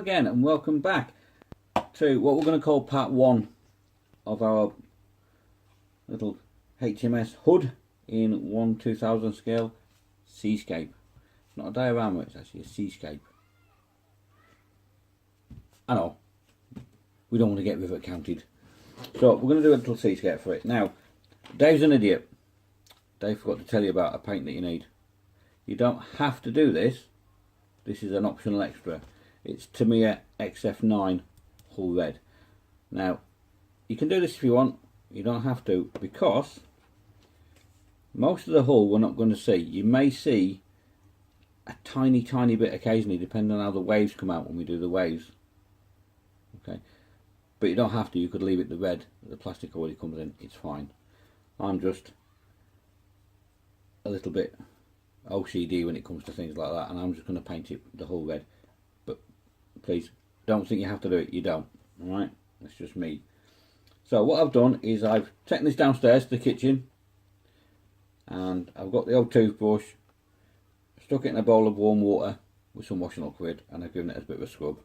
again and welcome back to what we're going to call part 1 of our little H.M.S Hood in 1/2000 scale seascape. It's not a diorama, it's actually a seascape. I know, we don't want to get rivet counted, so we're going to do a little seascape for it. Now, Dave's an idiot. Dave forgot to tell you about a paint that you need. You don't have to do this. This is an optional extra. It's Tamiya XF9 Hull Red. Now, you can do this if you want. You don't have to, because most of the hull we're not going to see. You may see a tiny bit occasionally, depending on how the waves come out when we do the waves. Okay, but you don't have to. You could leave it the red. The plastic already comes in. It's fine. I'm just a little bit OCD when it comes to things like that, and I'm just going to paint it the hull red. But please don't think you have to do it. You don't. Alright, that's just me. So what I've done is I've taken this downstairs to the kitchen, and I've got the old toothbrush, stuck it in a bowl of warm water with some washing liquid, and I've given it a bit of a scrub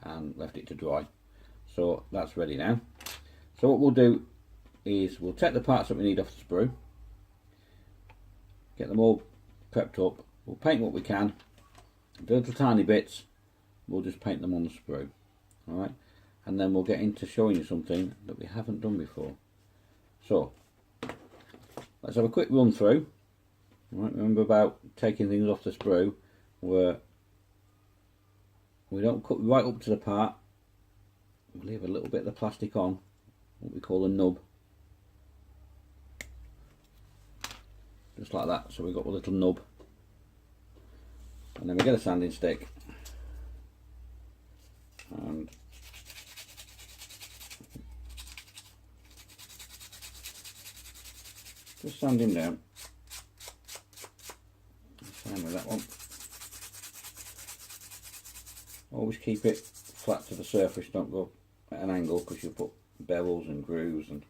and left it to dry. So that's ready now. So what we'll do is we'll take the parts that we need off the sprue, get them all prepped up, we'll paint what we can, the little tiny bits we'll just paint them on the sprue. Alright, and then we'll get into showing you something that we haven't done before. So let's have a quick run through. Alright, remember about taking things off the sprue where we don't cut right up to the part, we leave a little bit of the plastic on, what we call a nub, just like that. So we've got a little nub, and then we get a sanding stick and just sand him down. Same with that one. Always keep it flat to the surface, don't go at an angle, because you'll put bevels and grooves and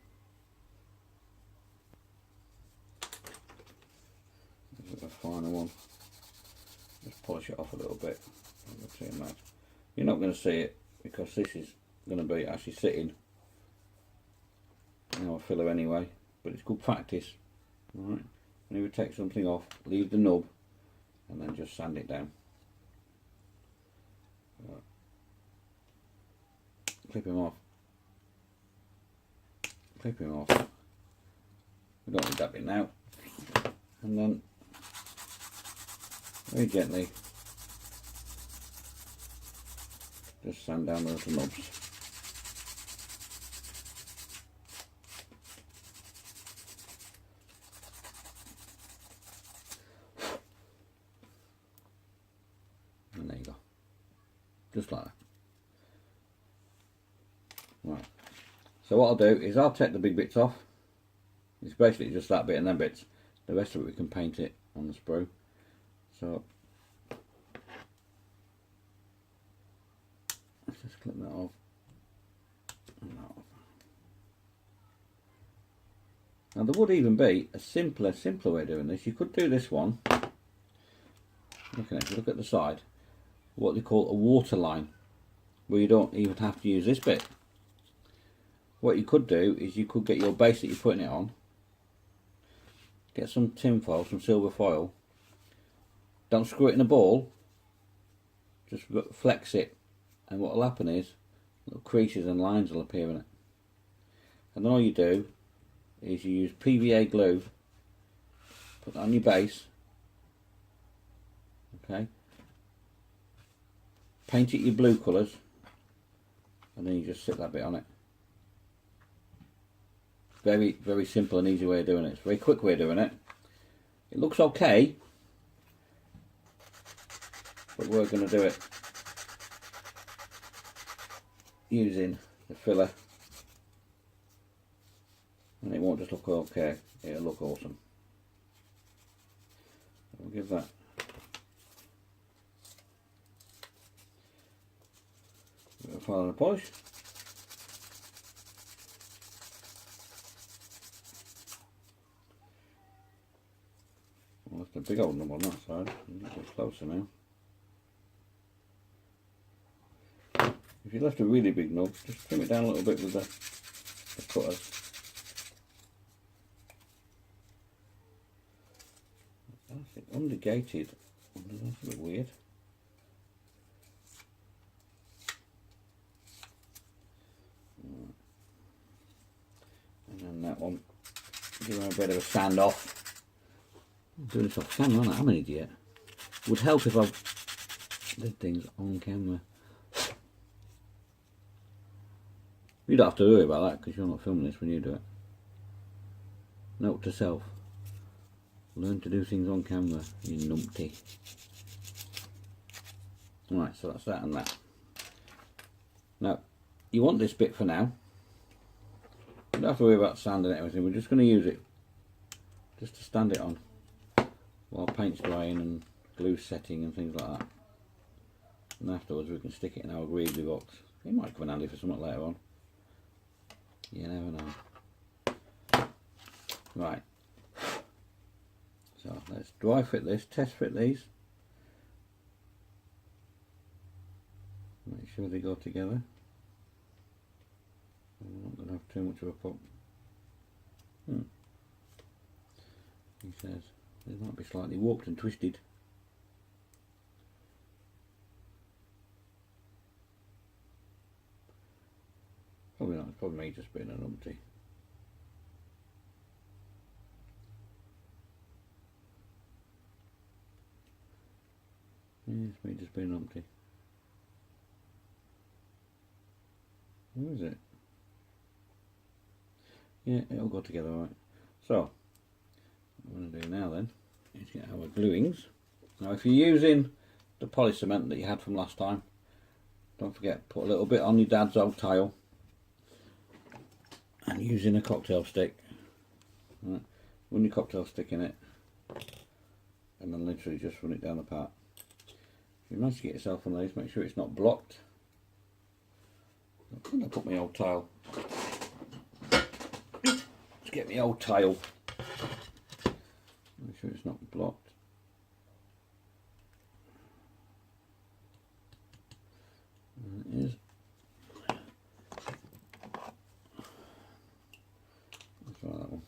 this is a finer one. Just polish it off a little bit. You're not going to see it because this is going to be actually sitting in our filler anyway, but it's good practice. Alright, whenever you take something off, leave the nub and then just sand it down. Clip him off. Clip him off. We don't need that bit now. And then very gently just sand down the little nubs. And there you go. Just like that. Right. So what I'll do is I'll take the big bits off. It's basically just that bit and them bits. The rest of it we can paint it on the sprue. So let's just clip that off. And that off. Now there would even be a simpler way of doing this. You could do this one. Look at the side. What they call a water line, where you don't even have to use this bit. What you could do is you could get your base that you're putting it on, get some tin foil, some silver foil, don't screw it in a ball, just flex it, and what will happen is little creases and lines will appear in it. And then all you do is you use PVA glue, put that on your base, okay, paint it your blue colours, and then you just sit that bit on it. Very simple and easy way of doing it. It's a very quick way of doing it. It looks okay, but we're going to do it using the filler, and it won't just look okay, it'll look awesome. We'll give that a bit of file and polish. Well, that's a big old number on that side. A bit closer now. if you left a really big nub, just trim it down a little bit with the cutters. That's it, unligated. That's a bit weird. And then that one, give them a bit of a sand off. I'm doing this off camera, aren't I? I'm an idiot. Would help if I did things on camera. You don't have to worry about that because you're not filming this when you do it. Note to self. Learn to do things on camera, you numpty. Right, so that's that and that. Now, you want this bit for now. You don't have to worry about sanding and everything. We're just going to use it just to stand it on while paint's drying and glue setting and things like that. And afterwards we can stick it in our greasy box. It might come in handy for something later on. You never know. Right. So let's dry fit this, test fit these. Make sure they go together. I'm not going to have too much of a pop. He says they might be slightly warped and twisted. Probably not, it's probably me just being a numpty. Yeah, it's me just being numpty. Where is it? Yeah, it'll go together right. So, what I'm going to do now then is get our gluings. Now if you're using the poly cement that you had from last time, don't forget, put a little bit on your dad's old tile and using a cocktail stick. Right. Run your cocktail stick in it and then literally just run it down the part. If you manage to get yourself on these, make sure it's not blocked. I'm going to put my old tile. Let's get my old tile. Make sure it's not blocked. And it is. Let's try that one.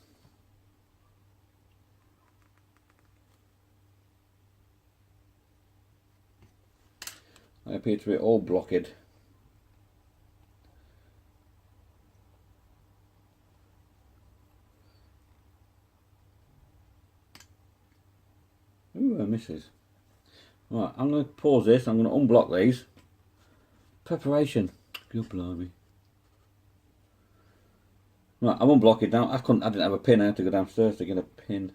I appear to be all blocked. Ooh, I misses. Right, I'm going to pause this. I'm going to unblock these. Preparation. Good blimey. Right, I'm unblocking now. I didn't have a pin. I had to go downstairs to get a pin.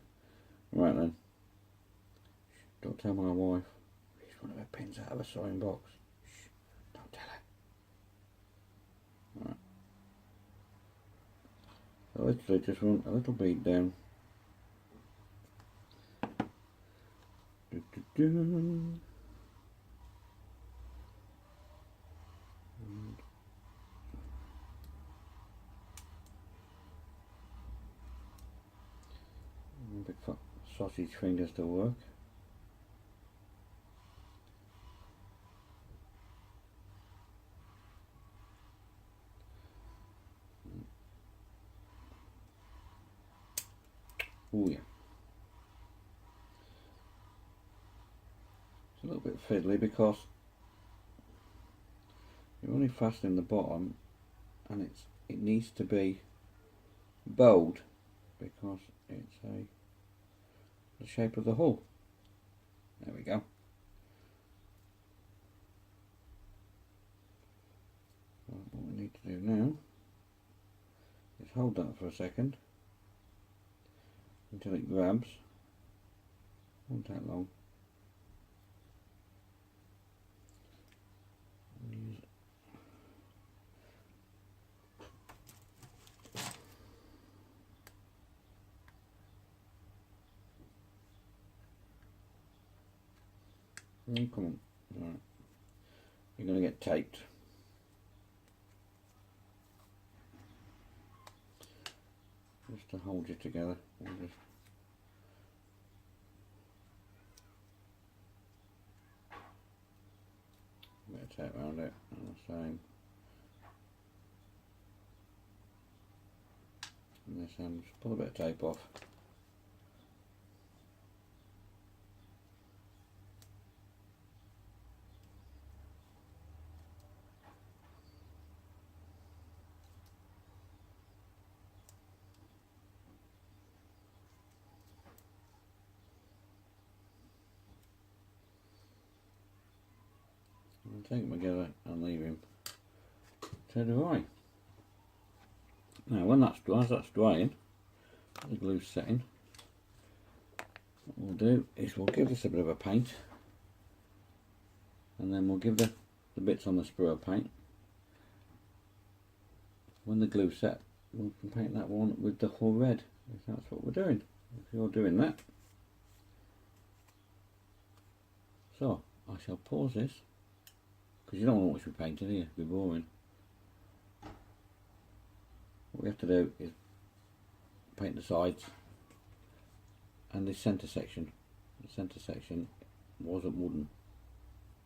Right then. Don't tell my wife. She's one of her pins out of a sewing box. Shh, don't tell her. Right. So literally just run a little bead down. And big fat sausage fingers to work. Oh yeah. It's a little bit fiddly because you're only fastening the bottom and it needs to be bowed because it's the shape of the hull. There we go. So what we need to do now is hold that for a second until it grabs. Won't take long. Come on. Right. You're going to get taped. Just to hold you together. We'll just a bit of tape around it, and the same. And this end, just pull a bit of tape off. And take them together and leave him to dry. Now when that's dry, as that's drying, the glue's setting, what we'll do is we'll give this a bit of a paint, and then we'll give the bits on the sprue paint. When the glue's set, we can paint that one with the whole red, if that's what we're doing, if you're doing that. So I shall pause this, because you don't want to watch me painting here, it'd be boring. What we have to do is paint the sides and the centre section. The centre section wasn't wooden.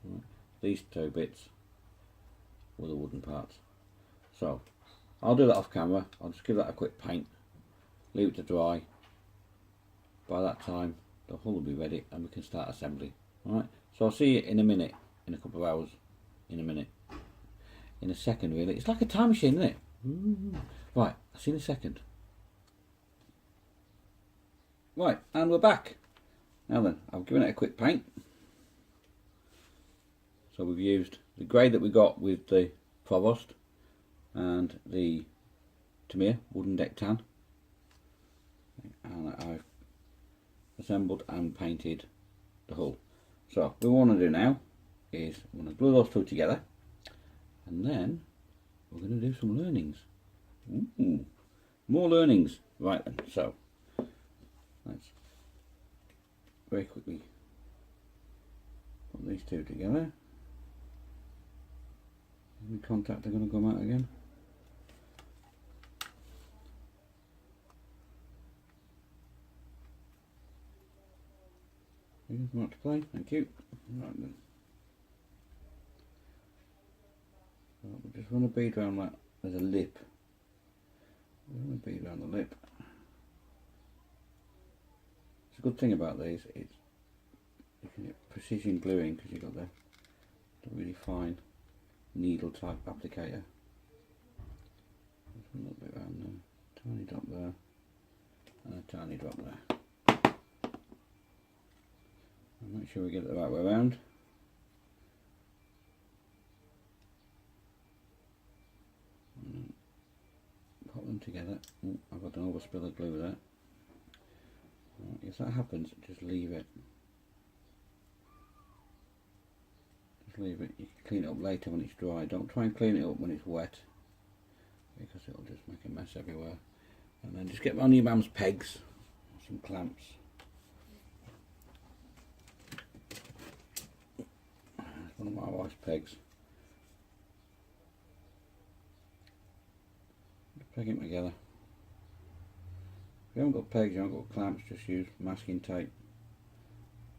Right. These two bits were the wooden parts. So I'll do that off camera. I'll just give that a quick paint, leave it to dry. By that time the hull will be ready and we can start assembly. Alright, so I'll see you in a minute, in a couple of hours, in a minute, in a second really. It's like a time machine, isn't it? Right, I'll see you in a second. Right, and we're back. Now then, I've given it a quick paint. So we've used the grey that we got with the Provost and the Tamir wooden deck tan, and I've assembled and painted the hull. So what we want to do now is I'm going to glue those two together, and then we're going to do some learnings. Ooh, more learnings. Right then, so let's very quickly put these two together. Any contact are going to come out again. Not to play, thank you. Right then. So we'll just run a bead around that. There's a lip. Run a bead around the lip. It's a good thing about these. It's you can get precision gluing because you've got the really fine needle type applicator. Just a little bit around there. Tiny drop there, and a tiny drop there. And make sure we get it the right way around. And put them together. Oh, I've got an overspill of glue there. If that happens, just leave it. Just leave it. You can clean it up later when it's dry. Don't try and clean it up when it's wet, because it'll just make a mess everywhere. And then just get on your mum's pegs, some clamps. One of my wife's pegs. Just peg them together. If you haven't got pegs, you haven't got clamps, just use masking tape.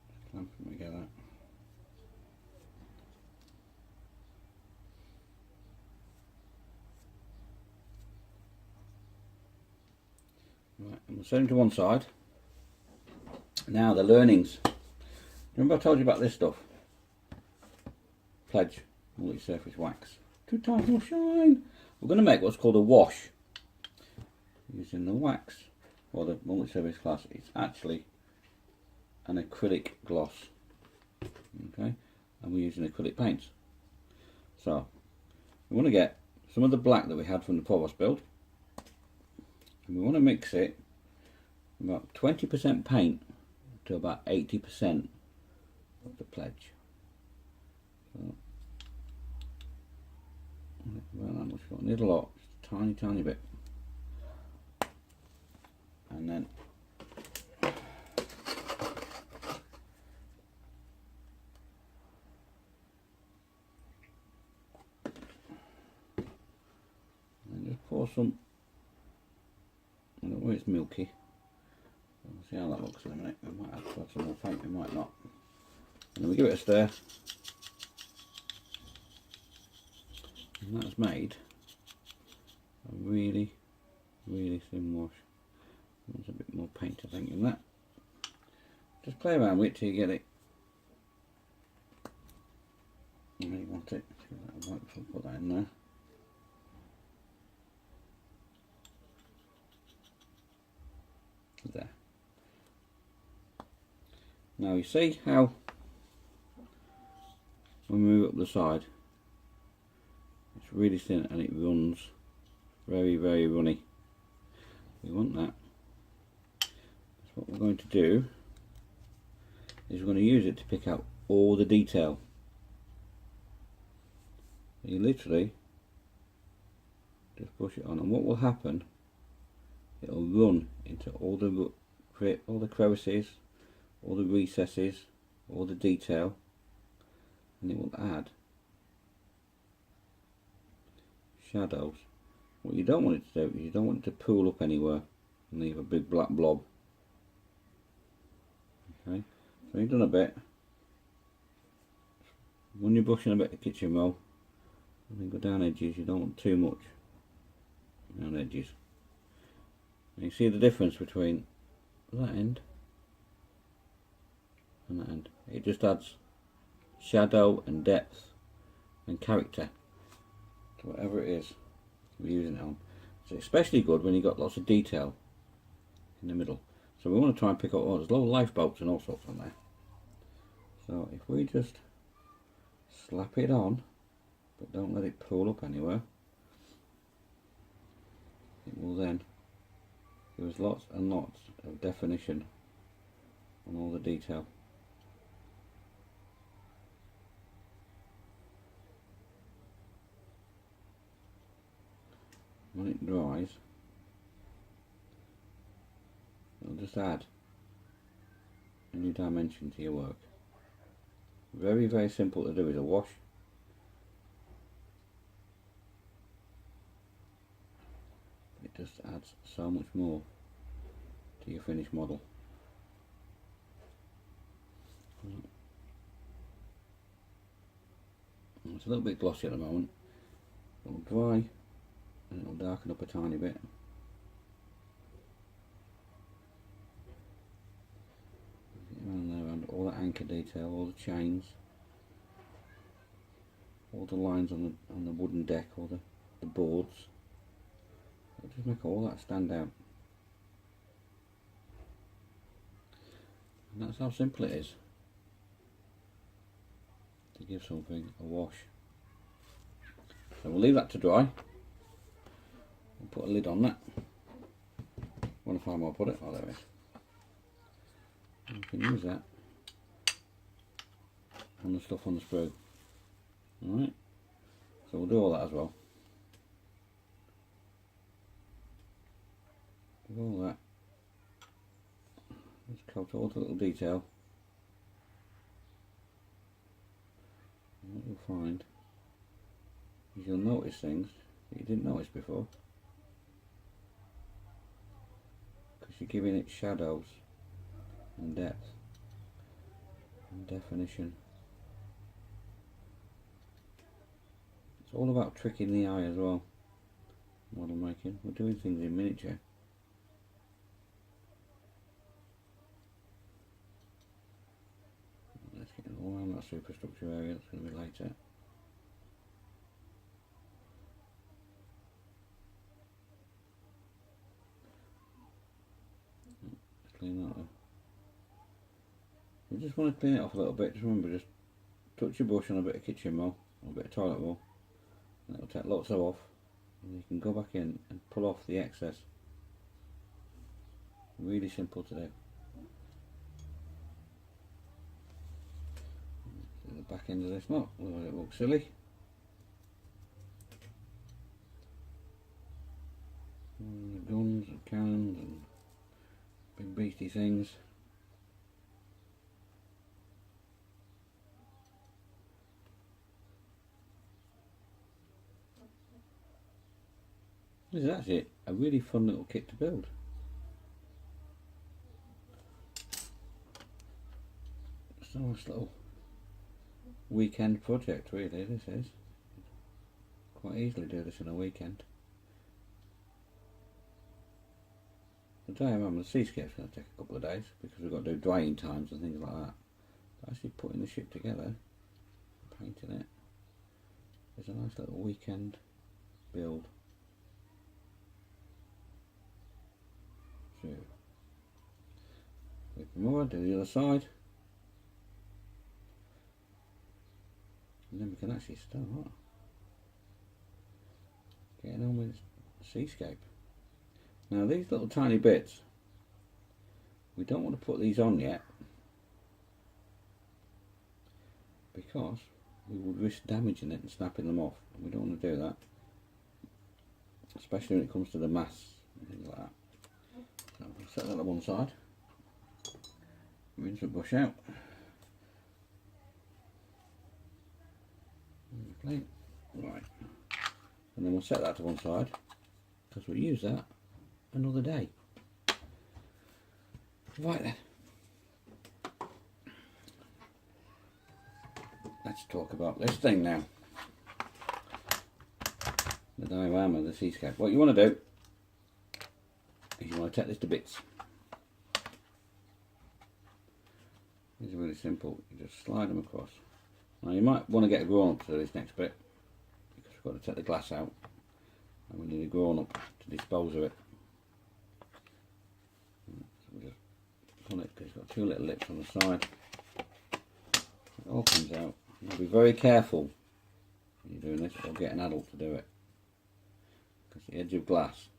Just clamp them together. Right, and we'll set them to one side. Now the learnings. Remember I told you about this stuff? Pledge multi-surface wax. 2 times more shine. We're going to make what's called a wash using the wax, or the multi-surface glass. It's actually an acrylic gloss. Okay, and we're using acrylic paints. So we want to get some of the black that we had from the Provost build, and we want to mix it about 20% paint to about 80% of the pledge. So, well, that much got a little lot, just a tiny bit, and then just pour some. I don't know where it's milky. We'll see how that looks in a minute. We might have to add some more paint, we might not. And then we give it a stir. And that's made a really Really thin wash. There's a bit more paint I think in that. Just play around with it till you get it. Where you want it. See that right, so put that in there. There. Now you see how when we move up the side, it's really thin and it runs very, very runny. We want that. So what we're going to do is we're going to use it to pick out all the detail. You literally just push it on, and what will happen, it'll run into all the crevices, all the recesses, all the detail, and it will add shadows. What you don't want it to do is you don't want it to pool up anywhere and leave a big black blob. Okay, so you've done a bit. When you're brushing a bit of kitchen roll, and then go down edges, you don't want too much down edges. And you see the difference between that end and that end. It just adds shadow and depth and character to whatever it is we're using it on. It's especially good when you've got lots of detail in the middle. So we want to try and pick up, oh, there's low lifeboats and all sorts on there. So if we just slap it on, but don't let it pull up anywhere, it will then give us lots and lots of definition on all the detail. When it dries, it'll just add a new dimension to your work. Very, very simple to do with a wash. It just adds so much more to your finished model. It's a little bit glossy at the moment. It'll dry and it'll darken up a tiny bit. Around there, around all the anchor detail, all the chains, all the lines on the wooden deck, all the boards. It'll just make all that stand out. And that's how simple it is to give something a wash. So we'll leave that to dry. We'll put a lid on that. I want to find where I put it. Oh, there it is. And we can use that on the stuff on the sprue. Alright, so we'll do all that as well. With all that, let's coat all the little detail. And what you'll find is you'll notice things that you didn't notice before, because you're giving it shadows and depth and definition. It's all about tricking the eye as well. Model making, we're doing things in miniature. Let's get all around that superstructure area. That's going to be later. Let's clean that up. You just want to clean it off a little bit. Just remember, just touch your brush on a bit of kitchen roll or a bit of toilet roll, and it'll take lots of off, and you can go back in and pull off the excess. Really simple to do. The back end of this, not otherwise it looks silly. And the guns and cannons and big beastie things. This is actually a really fun little kit to build. It's a nice little weekend project really, this is. Quite easily do this in a weekend. the diagram of the seascape's going to take a couple of days because we've got to do drying times and things like that. But actually putting the ship together, painting it, is a nice little weekend build. So, with more, do the other side. And then we can actually start getting on with the seascape. Now these little tiny bits, we don't want to put these on yet because we would risk damaging it and snapping them off, and we don't want to do that, especially when it comes to the masts and things like that. So we'll set that on one side, rinse the brush out, right, and then we'll set that to one side because we'll use that another day. Right then, let's talk about this thing now, the diorama of the seascape. What you want to do is you want to take this to bits. These are really simple, you just slide them across. Now you might want to get a grown up to do this next bit because we've got to take the glass out and we need a grown up to dispose of it. So we just pull it because it's got two little lips on the side. It all comes out. Now be very careful when you're doing this, or get an adult to do it, because the edge of glass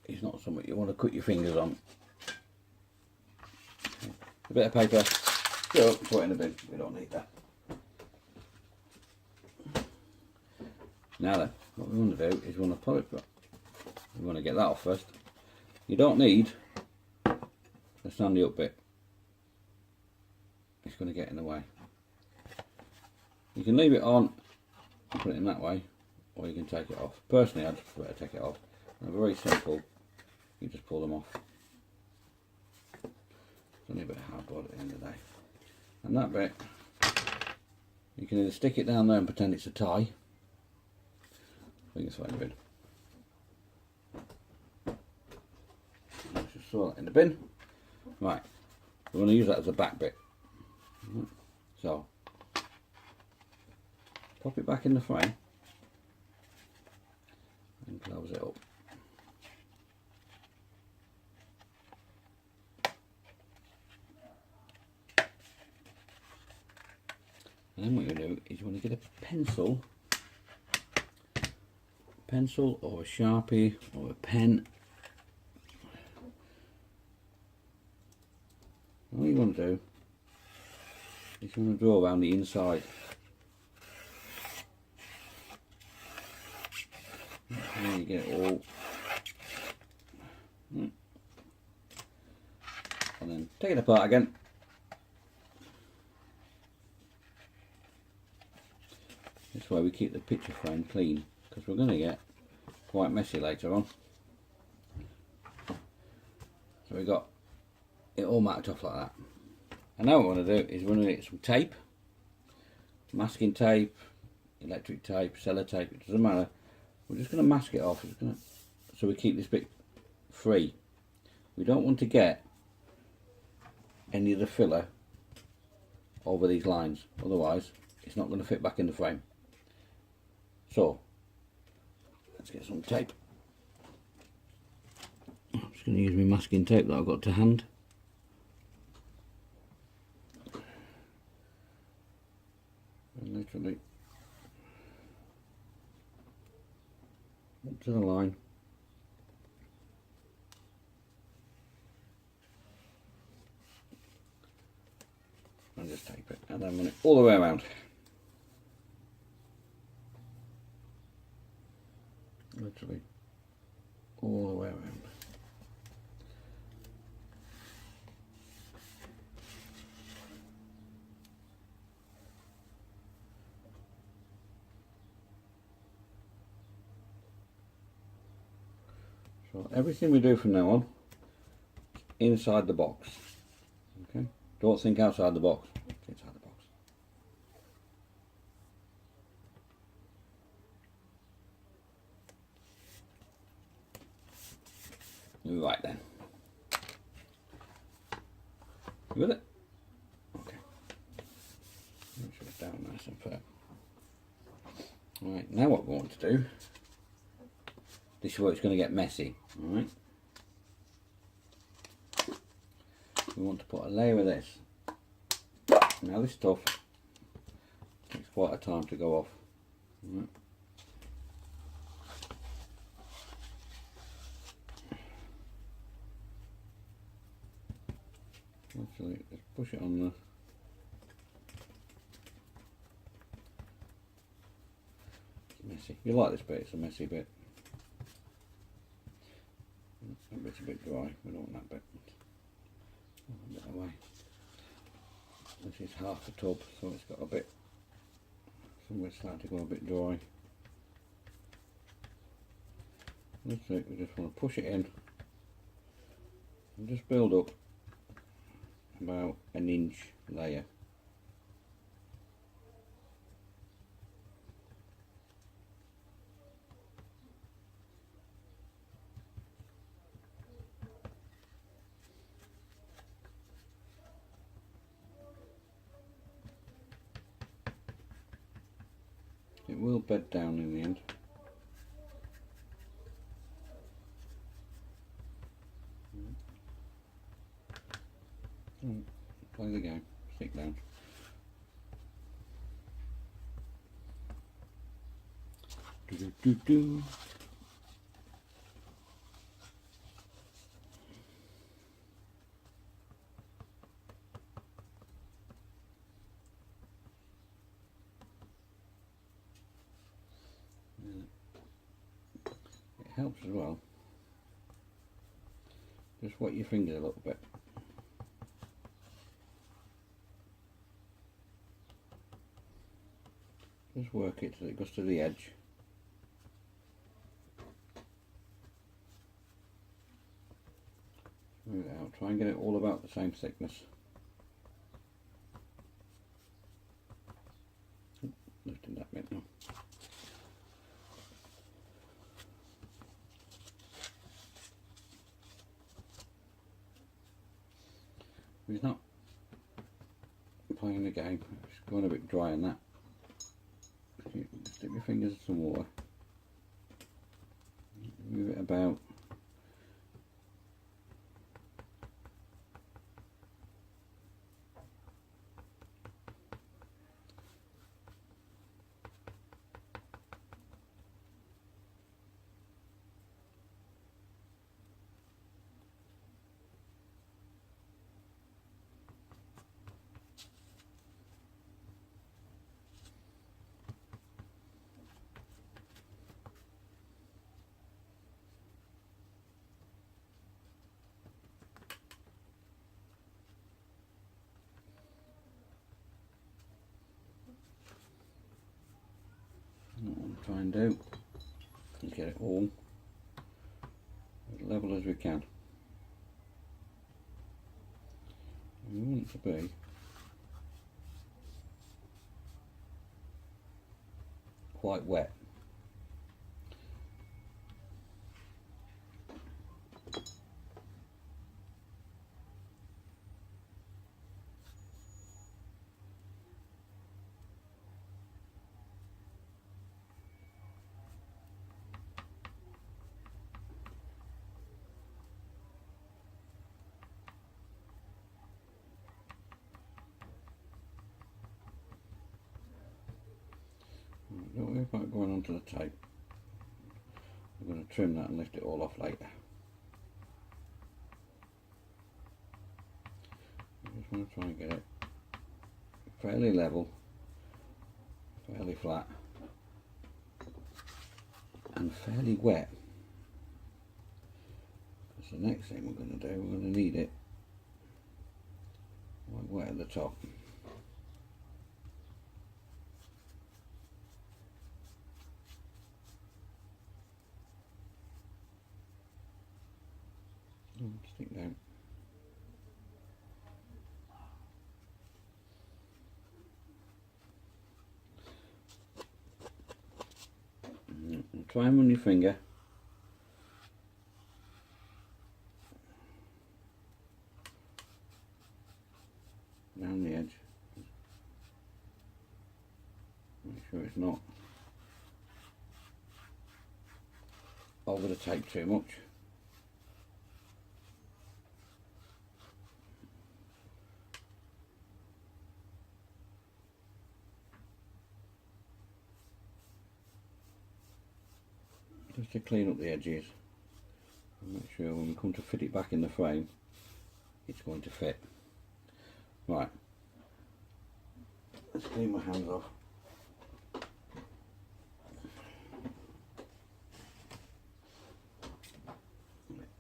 is not something you want to cut your fingers on. Okay. A bit of paper, go, throw it in the bin, we don't need that. Now then, what we want to do is we want to put it, we want to get that off first. You don't need the sandy up bit, it's going to get in the way. You can leave it on and put it in that way, or you can take it off. Personally, I just prefer to take it off. They're very simple, you just pull them off. It's only a bit of hardboard at the end of the day. And that bit, you can either stick it down there and pretend it's a tie, or you can throw it in the bin. Let's just throw that in the bin. Right, we're going to use that as a back bit. So, pop it back in the frame and close it up. And then what you do is you want to get a pencil or a Sharpie or a pen. And what you want to do is you want to draw around the inside. And then you get it all. And then take it apart again. This way we keep the picture frame clean, because we're going to get quite messy later on. So we got it all marked off like that. And now what we want to do is we're going to get some tape, masking tape, electric tape, sellotape, it doesn't matter. We're just going to mask it off, so we keep this bit free. We don't want to get any of the filler over these lines, otherwise it's not going to fit back in the frame. So let's get some tape. I'm just going to use my masking tape that I've got to hand. And literally up to the line. And just tape it, and then run it all the way around. Literally all the way around. So everything we do from now on is inside the box. Okay? Don't think outside the box. It's inside the box. Right then. You with it? Okay. Make sure it's down nice and firm. Right, now what we want to do, this is where it's going to get messy. Alright. We want to put a layer of this. Now this stuff takes quite a time to go off. Alright. Actually, let's push it on the messy. You like this bit, it's a messy bit. That bit's a bit dry, we don't want that bit. A bit away. This is half a tub, so it's got a bit, somewhere starting to go a bit dry. That's it, we just want to push it in and just build up about an inch layer. It will bed down in the end. Play the game, stick down. Do do do do. It helps as well. Just wet your fingers a little bit. Just work it till it goes to the edge. Smooth it out. Try and get it all about the same thickness. Lifting that bit now. He's not playing the game. It's going a bit dry in that. Stick your fingers in some water. Move it about. What we'll try and do is get it all as level as we can. And we want it to be quite wet. Don't worry about going onto the tape. We're going to trim that and lift it all off later. I just want to try and get it fairly level, fairly flat, and fairly wet. Because the next thing we're going to do, we're going to need it quite wet at the top. Stick down. And try and run your finger over the tape too much. Just to clean up the edges and make sure when we come to fit it back in the frame it's going to fit. Right, let's clean my hands off.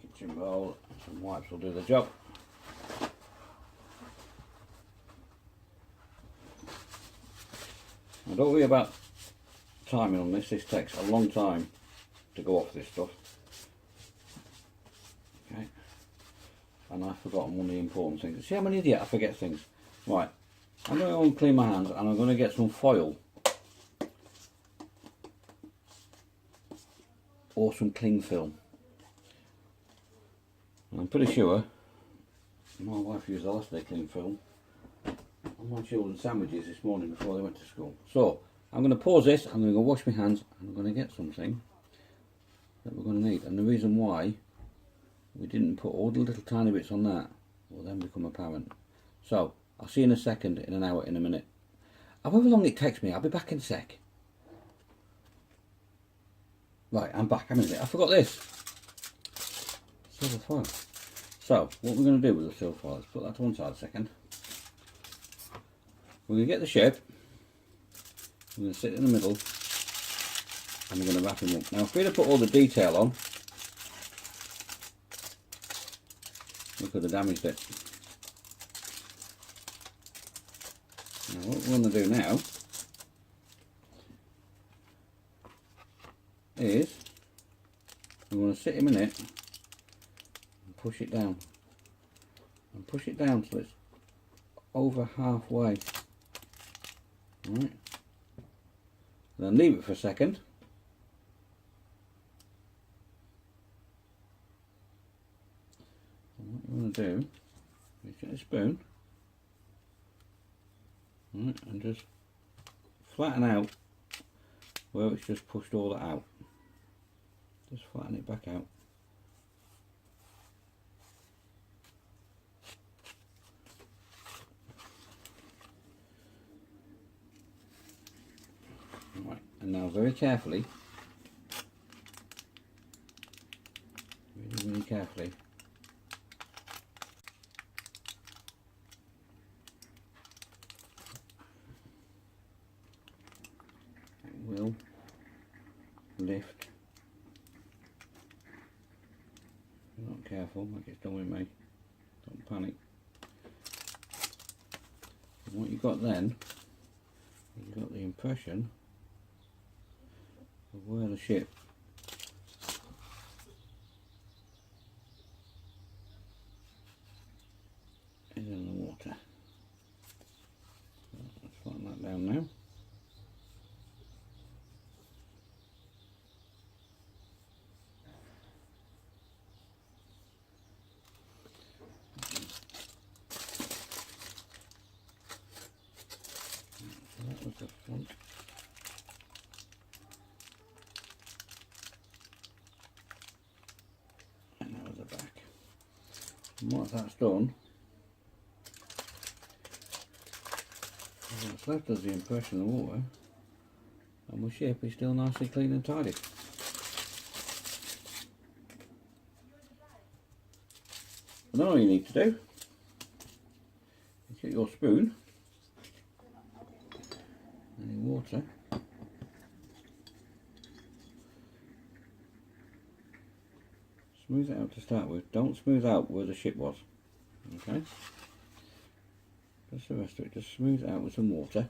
Kitchen bowl, some wipes will do the job. Now don't worry about timing on this, this takes a long time to go off this stuff. Okay, and I've forgotten one of the important things. See, I'm an idiot, I forget things. Right, I'm going to go and clean my hands, and I'm going to get some foil or some cling film. And I'm pretty sure my wife used the last of their cling film on my children's sandwiches this morning before they went to school. So I'm going to pause this, I'm going to go wash my hands, and I'm going to get something that we're going to need. And the reason why we didn't put all the little tiny bits on that will then become apparent. So I'll see you in a second, in an hour, in a minute. However long it takes me, I'll be back in a sec. Right, I'm back. I'm in it. I forgot this. Silver foil. So what we're going to do with the silver foil, let's put that to one side a second. We're going to get the shape. We're going to sit in the middle. And we're going to wrap him up. Now if we'd have put all the detail on, we could have damaged it. Now what we're going to do now is we're going to sit him in it and push it down. And push it down till it's over halfway. Right. Then leave it for a second. What you want to do is get a spoon, right, and just flatten out where it's just pushed all that out. Just flatten it back out. Right, and now very carefully, really carefully, will lift. If you're not careful, like it's done with me, don't panic. And what you got then, you got the impression of where the ship is in the water. So let's flatten that down now. That was the front. And that was the back. And once that's done, what's left is the impression of water, and my ship is still nicely clean and tidy. And then all you need to do is get your spoon and your water, smooth it out to start with. Don't smooth out where the ship was, okay? Just the rest of it, just smooth it out with some water.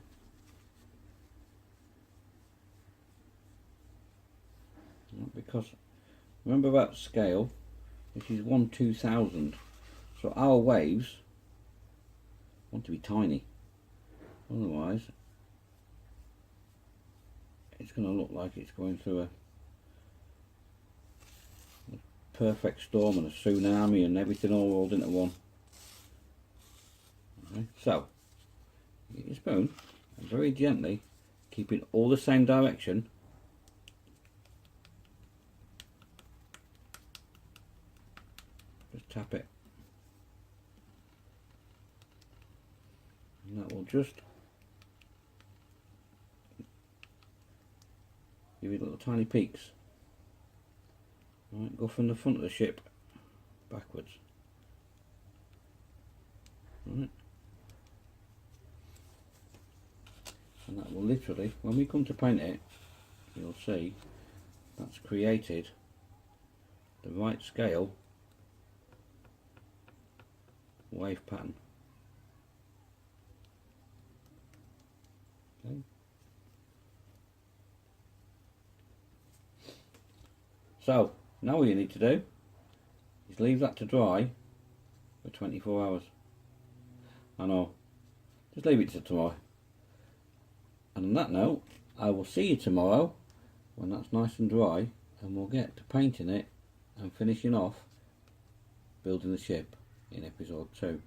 Because remember about scale, this is 1/2000, so our waves want to be tiny, otherwise it's going to look like it's going through a perfect storm and a tsunami and everything all rolled into one. Okay, so get your spoon and very gently, keeping all the same direction, tap it. And that will just give you little tiny peaks. Right, go from the front of the ship backwards. Right. And that will literally, when we come to paint it, you'll see that's created the right scale wave pattern. Okay. So now all you need to do is leave that to dry for 24 hours. I know, just leave it till tomorrow. And on that note, I will see you tomorrow when that's nice and dry, and we'll get to painting it and finishing off building the ship in episode 2.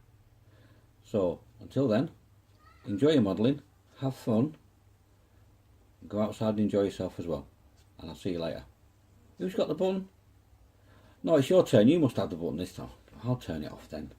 So until then, enjoy your modelling, have fun, go outside and enjoy yourself as well, and I'll see you later. Who's got the button? No, it's your turn, you must have the button this time. I'll turn it off then.